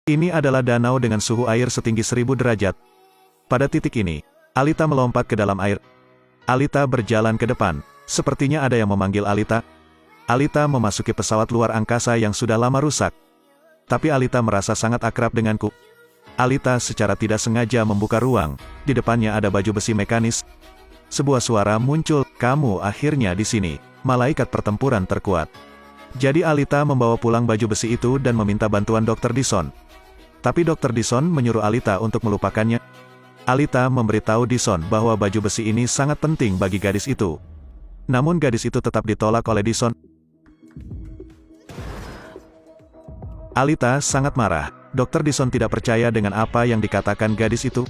Ini adalah danau dengan suhu air setinggi 1000 derajat. Pada titik ini, Alita melompat ke dalam air. Alita berjalan ke depan. Sepertinya ada yang memanggil Alita. Alita memasuki pesawat luar angkasa yang sudah lama rusak. Tapi Alita merasa sangat akrab denganku. Alita secara tidak sengaja membuka ruang. Di depannya ada baju besi mekanis. Sebuah suara muncul, "Kamu akhirnya di sini, malaikat pertempuran terkuat." Jadi Alita membawa pulang baju besi itu dan meminta bantuan Dr. Dison. Tapi Dr. Dison menyuruh Alita untuk melupakannya. Alita memberitahu Dison bahwa baju besi ini sangat penting bagi gadis itu. Namun gadis itu tetap ditolak oleh Dison. Alita sangat marah. Dr. Dison tidak percaya dengan apa yang dikatakan gadis itu.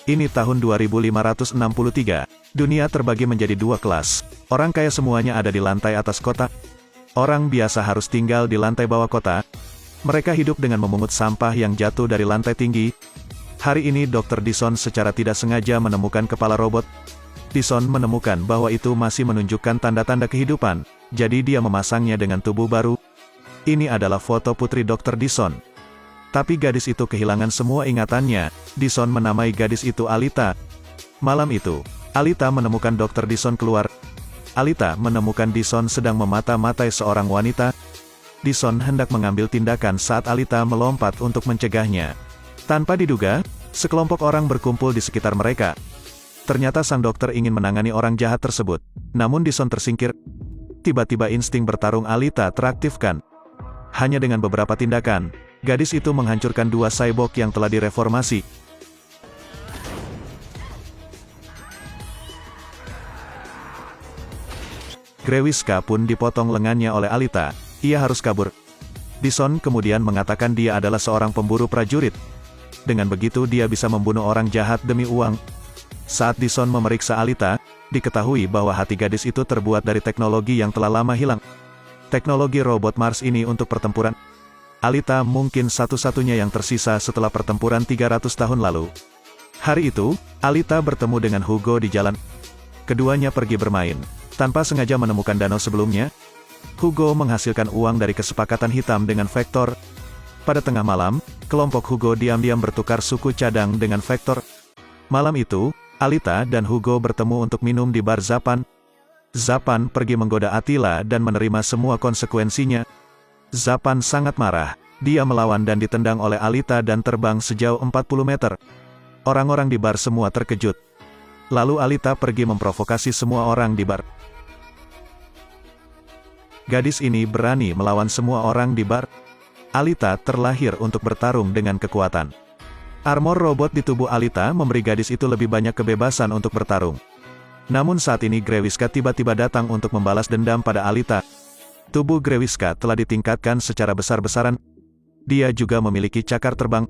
Ini tahun 2563. Dunia terbagi menjadi dua kelas. Orang kaya semuanya ada di lantai atas kota. Orang biasa harus tinggal di lantai bawah kota. Mereka hidup dengan memungut sampah yang jatuh dari lantai tinggi. Hari ini Dr. Dison secara tidak sengaja menemukan kepala robot. Dison menemukan bahwa itu masih menunjukkan tanda-tanda kehidupan, jadi dia memasangnya dengan tubuh baru. Ini adalah foto putri Dr. Dison. Tapi gadis itu kehilangan semua ingatannya. Dison menamai gadis itu Alita. Malam itu, Alita menemukan Dr. Dison keluar. Alita menemukan Dison sedang memata-matai seorang wanita. Dison hendak mengambil tindakan saat Alita melompat untuk mencegahnya. Tanpa diduga, sekelompok orang berkumpul di sekitar mereka. Ternyata sang dokter ingin menangani orang jahat tersebut. Namun Dison tersingkir. Tiba-tiba insting bertarung Alita teraktifkan. Hanya dengan beberapa tindakan, gadis itu menghancurkan dua cyborg yang telah direformasi. Grewiska pun dipotong lengannya oleh Alita. Ia harus kabur. Dison kemudian mengatakan dia adalah seorang pemburu prajurit. Dengan begitu dia bisa membunuh orang jahat demi uang. Saat Dison memeriksa Alita, diketahui bahwa hati gadis itu terbuat dari teknologi yang telah lama hilang. Teknologi robot Mars ini untuk pertempuran. Alita mungkin satu-satunya yang tersisa setelah pertempuran 300 tahun lalu. Hari itu, Alita bertemu dengan Hugo di jalan. Keduanya pergi bermain. Tanpa sengaja menemukan danau sebelumnya, Hugo menghasilkan uang dari kesepakatan hitam dengan Vector. Pada tengah malam, kelompok Hugo diam-diam bertukar suku cadang dengan Vector. Malam itu, Alita dan Hugo bertemu untuk minum di bar Zapan. Zapan pergi menggoda Attila dan menerima semua konsekuensinya. Zapan sangat marah. Dia melawan dan ditendang oleh Alita dan terbang sejauh 40 meter. Orang-orang di bar semua terkejut. Lalu Alita pergi memprovokasi semua orang di bar. Gadis ini berani melawan semua orang di bar. Alita terlahir untuk bertarung dengan kekuatan. Armor robot di tubuh Alita memberi gadis itu lebih banyak kebebasan untuk bertarung. Namun saat ini Grewiska tiba-tiba datang untuk membalas dendam pada Alita. Tubuh Grewiska telah ditingkatkan secara besar-besaran. Dia juga memiliki cakar terbang.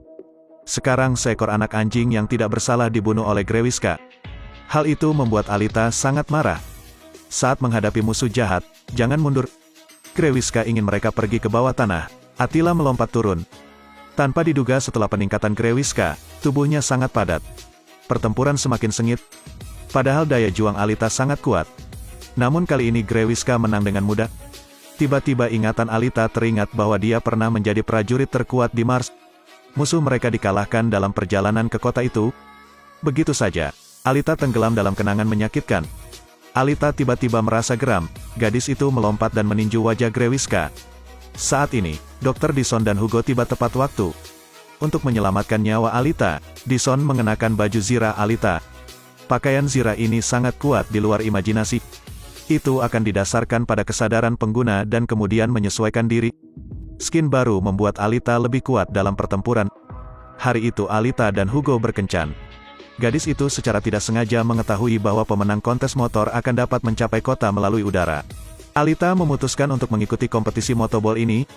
Sekarang seekor anak anjing yang tidak bersalah dibunuh oleh Grewiska. Hal itu membuat Alita sangat marah. Saat menghadapi musuh jahat, jangan mundur. Grewiska ingin mereka pergi ke bawah tanah. Attila melompat turun. Tanpa diduga setelah peningkatan Grewiska, tubuhnya sangat padat. Pertempuran semakin sengit. Padahal daya juang Alita sangat kuat. Namun kali ini Grewiska menang dengan mudah. Tiba-tiba ingatan Alita teringat bahwa dia pernah menjadi prajurit terkuat di Mars. Musuh mereka dikalahkan dalam perjalanan ke kota itu. Begitu saja, Alita tenggelam dalam kenangan menyakitkan. Alita tiba-tiba merasa geram. Gadis itu melompat dan meninju wajah Grewiska. Saat ini, Dr. Dison dan Hugo tiba tepat waktu. Untuk menyelamatkan nyawa Alita, Dison mengenakan baju Zira Alita. Pakaian Zira ini sangat kuat di luar imajinasi. Itu akan didasarkan pada kesadaran pengguna dan kemudian menyesuaikan diri. Skin baru membuat Alita lebih kuat dalam pertempuran. Hari itu Alita dan Hugo berkencan. Gadis itu secara tidak sengaja mengetahui bahwa pemenang kontes motor akan dapat mencapai kota melalui udara. Alita memutuskan untuk mengikuti kompetisi motoball ini.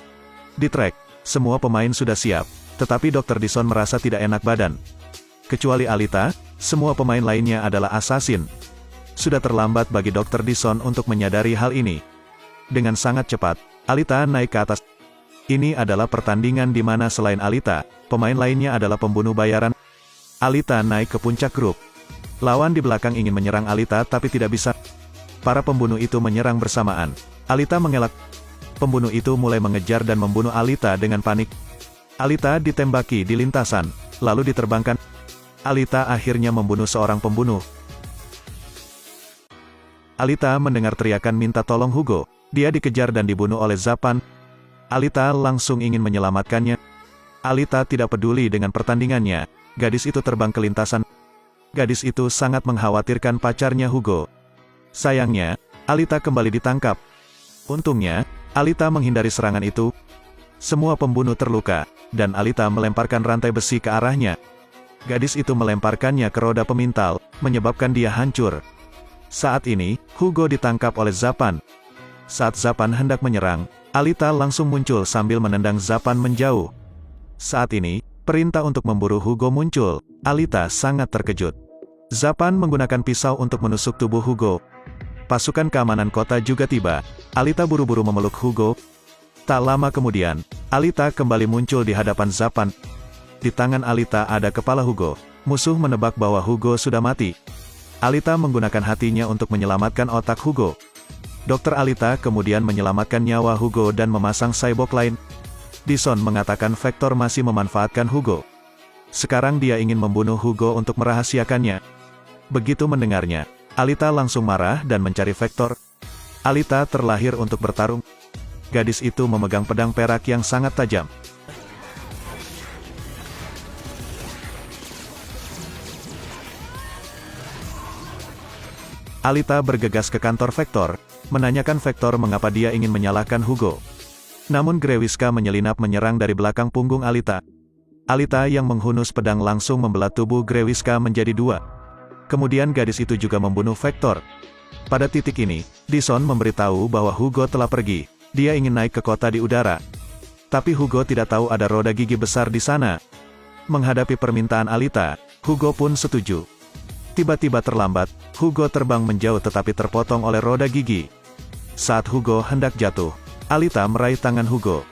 Di trek, semua pemain sudah siap, tetapi Dr. Dison merasa tidak enak badan. Kecuali Alita, semua pemain lainnya adalah assassin. Sudah terlambat bagi Dr. Dison untuk menyadari hal ini. Dengan sangat cepat, Alita naik ke atas. Ini adalah pertandingan di mana selain Alita, pemain lainnya adalah pembunuh bayaran. Alita naik ke puncak grup. Lawan di belakang ingin menyerang Alita tapi tidak bisa. Para pembunuh itu menyerang bersamaan. Alita mengelak. Pembunuh itu mulai mengejar dan membunuh Alita dengan panik. Alita ditembaki di lintasan, lalu diterbangkan. Alita akhirnya membunuh seorang pembunuh. Alita mendengar teriakan minta tolong Hugo. Dia dikejar dan dibunuh oleh Zapan. Alita langsung ingin menyelamatkannya. Alita tidak peduli dengan pertandingannya. Gadis itu terbang ke lintasan. Gadis itu sangat mengkhawatirkan pacarnya Hugo. Sayangnya, Alita kembali ditangkap. Untungnya, Alita menghindari serangan itu. Semua pembunuh terluka, dan Alita melemparkan rantai besi ke arahnya. Gadis itu melemparkannya ke roda pemintal, menyebabkan dia hancur. Saat ini, Hugo ditangkap oleh Zapan. Saat Zapan hendak menyerang, Alita langsung muncul sambil menendang Zapan menjauh. Saat ini, perintah untuk memburu Hugo muncul. Alita sangat terkejut. Zapan menggunakan pisau untuk menusuk tubuh Hugo. Pasukan keamanan kota juga tiba. Alita buru-buru memeluk Hugo. Tak lama kemudian, Alita kembali muncul di hadapan Zapan. Di tangan Alita ada kepala Hugo. Musuh menebak bahwa Hugo sudah mati. Alita menggunakan hatinya untuk menyelamatkan otak Hugo. Dokter Alita kemudian menyelamatkan nyawa Hugo dan memasang cyborg lain. Dison mengatakan Vector masih memanfaatkan Hugo. Sekarang dia ingin membunuh Hugo untuk merahasiakannya. Begitu mendengarnya, Alita langsung marah dan mencari Vector. Alita terlahir untuk bertarung. Gadis itu memegang pedang perak yang sangat tajam. Alita bergegas ke kantor Vector, menanyakan Vector mengapa dia ingin menyalahkan Hugo. Namun Grewiska menyelinap menyerang dari belakang punggung Alita. Alita yang menghunus pedang langsung membelah tubuh Grewiska menjadi dua. Kemudian gadis itu juga membunuh Vector. Pada titik ini, Dison memberitahu bahwa Hugo telah pergi. Dia ingin naik ke kota di udara. Tapi Hugo tidak tahu ada roda gigi besar di sana. Menghadapi permintaan Alita, Hugo pun setuju. Tiba-tiba terlambat, Hugo terbang menjauh tetapi terpotong oleh roda gigi. Saat Hugo hendak jatuh, Alita meraih tangan Hugo.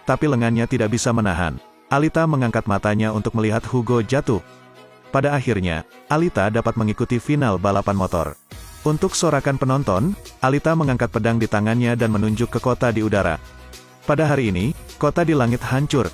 Tapi lengannya tidak bisa menahan. Alita mengangkat matanya untuk melihat Hugo jatuh. Pada akhirnya, Alita dapat mengikuti final balapan motor. Untuk sorakan penonton, Alita mengangkat pedang di tangannya dan menunjuk ke kota di udara. Pada hari ini, kota di langit hancur.